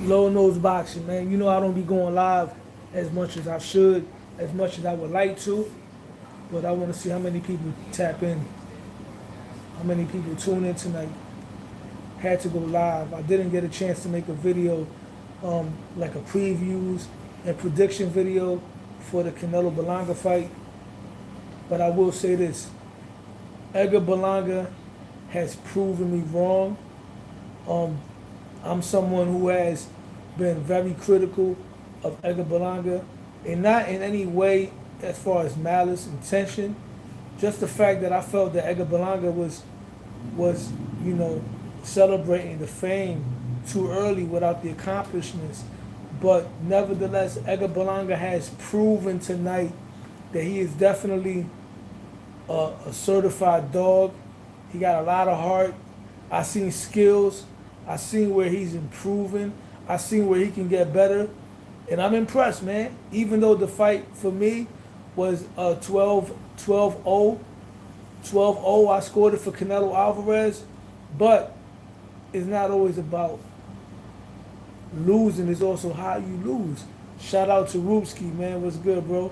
Low nose boxing, man. You know I don't be going live as much as I should, as much as I would like to, but I want to see how many people tap in, how many people tune in tonight. Had to go live. I didn't get a chance to make a video, like a previews and prediction video for the Canelo Berlanga fight, but I will say this: Edgar Berlanga has proven me wrong. Um, I'm someone who has been very critical of Edgar Berlanga, and not in any way as far as malice, intention. Just the fact that I felt that Edgar Berlanga was celebrating the fame too early without the accomplishments. But nevertheless, Edgar Berlanga has proven tonight that he is definitely a certified dog. He got a lot of heart. I seen skills. I seen where he's improving. I seen where he can get better. And I'm impressed, man. Even though the fight for me was 12-0, I scored it for Canelo Alvarez. But it's not always about losing. It's also how you lose. Shout out to Rubski, man. What's good, bro?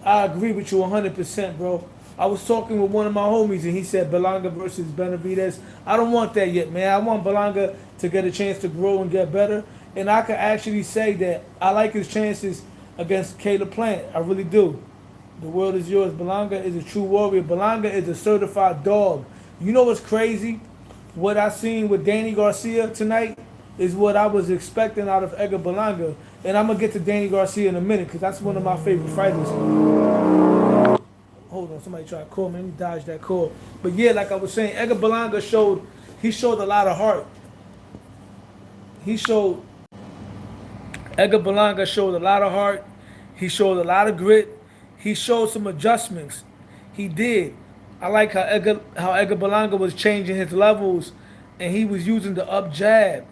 I agree with you 100%, bro. I was talking with one of my homies and he said Berlanga versus Benavidez. I don't want that yet, man. I want Berlanga to get a chance to grow and get better. And I can actually say that I like his chances against Caleb Plant. I really do. The world is yours. Berlanga is a true warrior. Berlanga is a certified dog. You know what's crazy? What I seen with Danny Garcia tonight is what I was expecting out of Edgar Berlanga. And I'm going to get to Danny Garcia in a minute because that's one of my favorite fighters. Hold on, somebody try to call me. Let me dodge that call. But yeah, like I was saying, Edgar Berlanga showed a lot of heart. He showed Edgar Berlanga showed a lot of heart. He showed a lot of grit. He showed some adjustments. He did. I like how Edgar Berlanga was changing his levels, and he was using the up jab.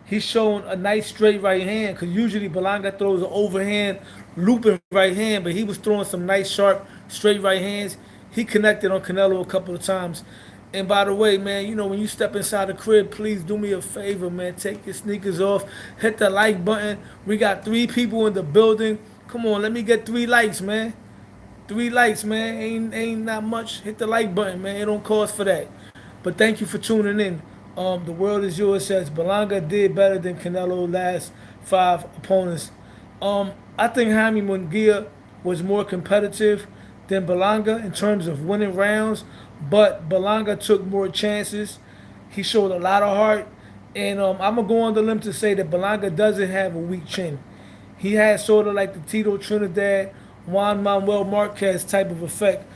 He's showing a nice straight right hand because usually Berlanga throws an overhand, looping right hand, but he was throwing some nice sharp straight right hands. He connected on Canelo a couple of times. And by the way, man, when you step inside the crib, please do me a favor, man. Take your sneakers off. Hit the like button. We got 3 people in the building. Come on, let me get 3 likes, man. 3 likes, man. Ain't not much. Hit the like button, man. It don't cost for that. But thank you for tuning in. The world is yours says Berlanga did better than Canelo last 5 opponents. I think Jaime Munguia was more competitive than Berlanga in terms of winning rounds, but Berlanga took more chances. He showed a lot of heart, and I'm gonna go on the limb to say that Berlanga doesn't have a weak chin. He has sort of like the Tito Trinidad, Juan Manuel Marquez type of effect.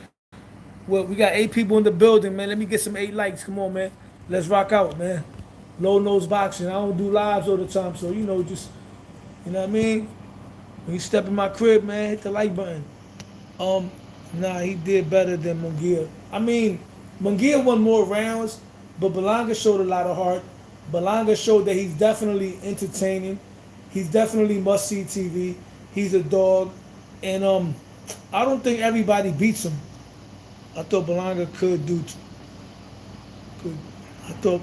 Well, we got 8 people in the building, man. Let me get some 8 likes. Come on, man. Let's rock out, man. Low nose boxing. I don't do lives all the time, so just what I mean. When you step in my crib, man, hit the like button. Nah, he did better than Munguia. I mean, Munguia won more rounds, but Berlanga showed a lot of heart. Berlanga showed that he's definitely entertaining. He's definitely must-see TV. He's a dog, and I don't think everybody beats him. I thought Berlanga could do. I thought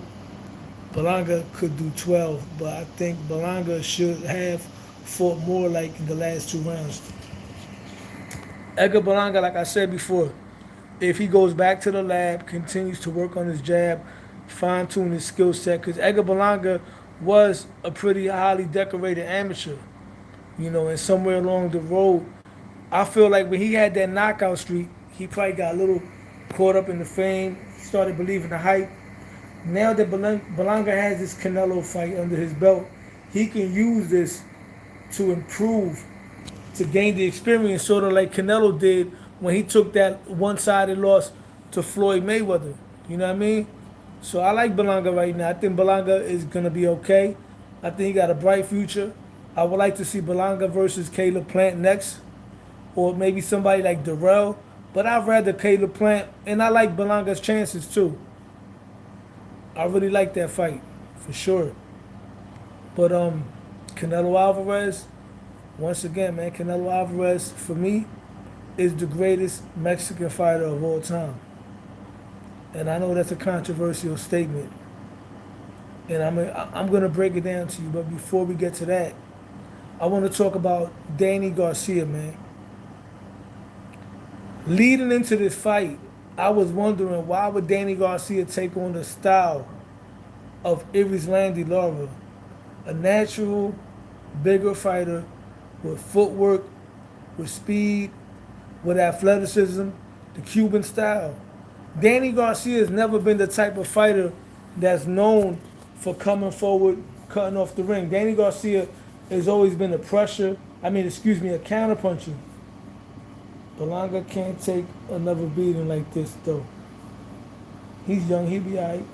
Berlanga could do 12, but I think Berlanga should have fought more like in the last 2 rounds. Edgar Berlanga, like I said before, if he goes back to the lab, continues to work on his jab, fine-tune his skill set, because Edgar Berlanga was a pretty highly decorated amateur, and somewhere along the road, I feel like when he had that knockout streak, he probably got a little caught up in the fame, started believing the hype. Now that Berlanga has this Canelo fight under his belt, he can use this to improve, to gain the experience, sort of like Canelo did when he took that one-sided loss to Floyd Mayweather. You know what I mean? So I like Berlanga right now. I think Berlanga is going to be okay. I think he got a bright future. I would like to see Berlanga versus Caleb Plant next, or maybe somebody like Darrell. But I'd rather Caleb Plant, and I like Berlanga's chances too. I really like that fight, for sure. But Canelo Alvarez, once again, man, Canelo Alvarez, for me, is the greatest Mexican fighter of all time. And I know that's a controversial statement. And I'm gonna break it down to you. But before we get to that, I want to talk about Danny Garcia, man. Leading into this fight, I was wondering why would Danny Garcia take on the style of Landy Lara, a natural, bigger fighter with footwork, with speed, with athleticism, the Cuban style. Danny Garcia has never been the type of fighter that's known for coming forward, cutting off the ring. Danny Garcia has always been a counterpuncher. Berlanga can't take another beating like this, though. He's young, he'll be all right.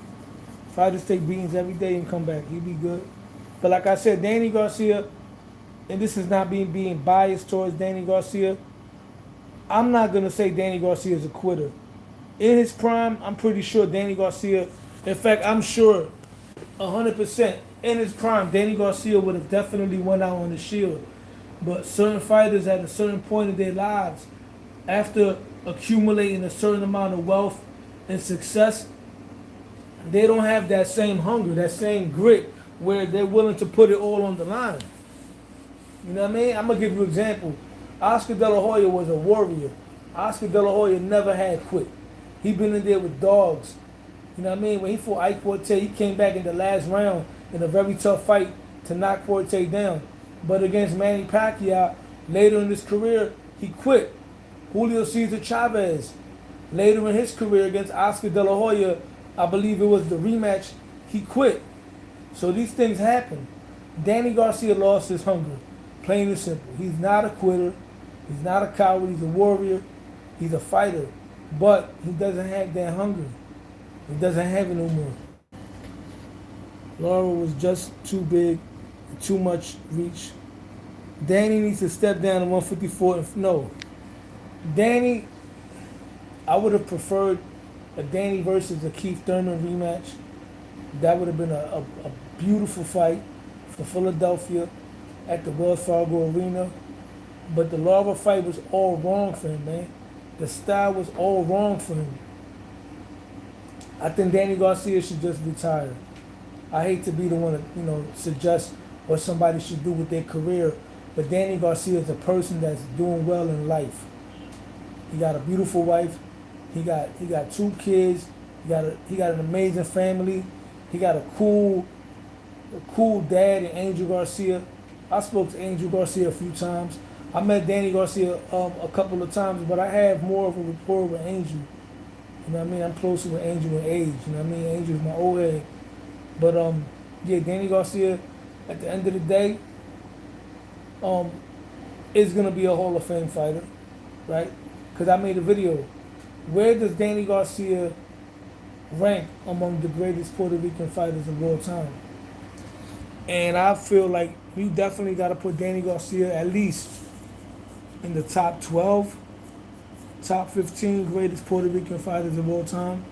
Fighters take beatings every day and come back. He'll be good. But like I said, Danny Garcia, and this is not being biased towards Danny Garcia, I'm not going to say Danny Garcia is a quitter. In his prime, I'm pretty sure Danny Garcia, in fact, I'm sure 100% in his prime, Danny Garcia would have definitely went out on the shield. But certain fighters at a certain point in their lives, after accumulating a certain amount of wealth and success, they don't have that same hunger, that same grit, where they're willing to put it all on the line. You know what I mean? I'm going to give you an example. Oscar De La Hoya was a warrior. Oscar De La Hoya never had quit. He been in there with dogs. You know what I mean? When he fought Ike Forte, he came back in the last round in a very tough fight to knock Forte down. But against Manny Pacquiao, later in his career, he quit. Julio Cesar Chavez, later in his career against Oscar De La Hoya, I believe it was the rematch, he quit. So these things happen. Danny Garcia lost his hunger, plain and simple. He's not a quitter. He's not a coward. He's a warrior. He's a fighter. But he doesn't have that hunger. He doesn't have it no more. Lara was just too big, too much reach. Danny needs to step down to 154. No. Danny, I would have preferred a Danny versus a Keith Thurman rematch. That would have been a beautiful fight for Philadelphia at the Wells Fargo Arena. But the Lara fight was all wrong for him, man. The style was all wrong for him. I think Danny Garcia should just retire. I hate to be the one to, suggest what somebody should do with their career, but Danny Garcia is a person that's doing well in life. He got a beautiful wife. He got 2 kids. He got an amazing family. He got a cool dad in Angel Garcia. I spoke to Angel Garcia a few times. I met Danny Garcia a couple of times, but I have more of a rapport with Angel. You know what I mean? I'm closer with Angel in age. You know what I mean? Angel's my old head. But Danny Garcia, at the end of the day, is gonna be a Hall of Fame fighter, right? Because I made a video. Where does Danny Garcia rank among the greatest Puerto Rican fighters of all time? And I feel like you definitely got to put Danny Garcia at least in the top 12, top 15 greatest Puerto Rican fighters of all time,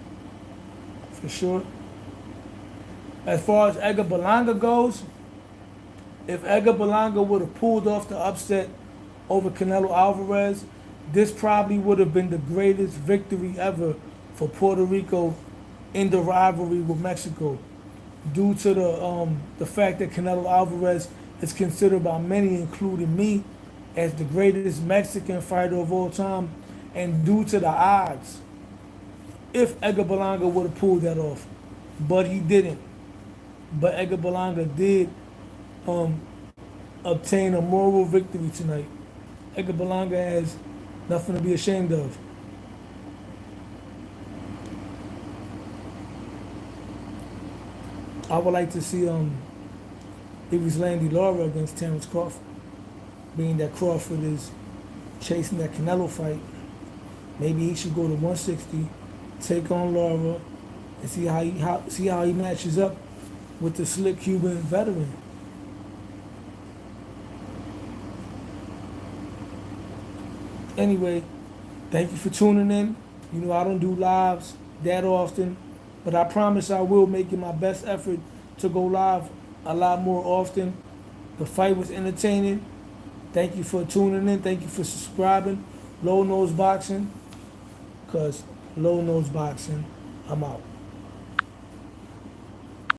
for sure. As far as Edgar Berlanga goes, if Edgar Berlanga would have pulled off the upset over Canelo Alvarez, this probably would have been the greatest victory ever for Puerto Rico in the rivalry with Mexico, due to the fact that Canelo Alvarez is considered by many, including me, as the greatest Mexican fighter of all time, and due to the odds, if Edgar Berlanga would have pulled that off. But he didn't. But Edgar Berlanga did obtain a moral victory tonight. Edgar Berlanga has nothing to be ashamed of. I would like to see Landy Lara against Terrence Crawford, being that Crawford is chasing that Canelo fight. Maybe he should go to 160, take on Lara, and see how he matches up with the slick Cuban veteran. Anyway, thank you for tuning in. You know I don't do lives that often, but I promise I will make it my best effort to go live a lot more often. The fight was entertaining. Thank you for tuning in. Thank you for subscribing. Low Nose Boxing, because Low Nose Boxing, I'm out.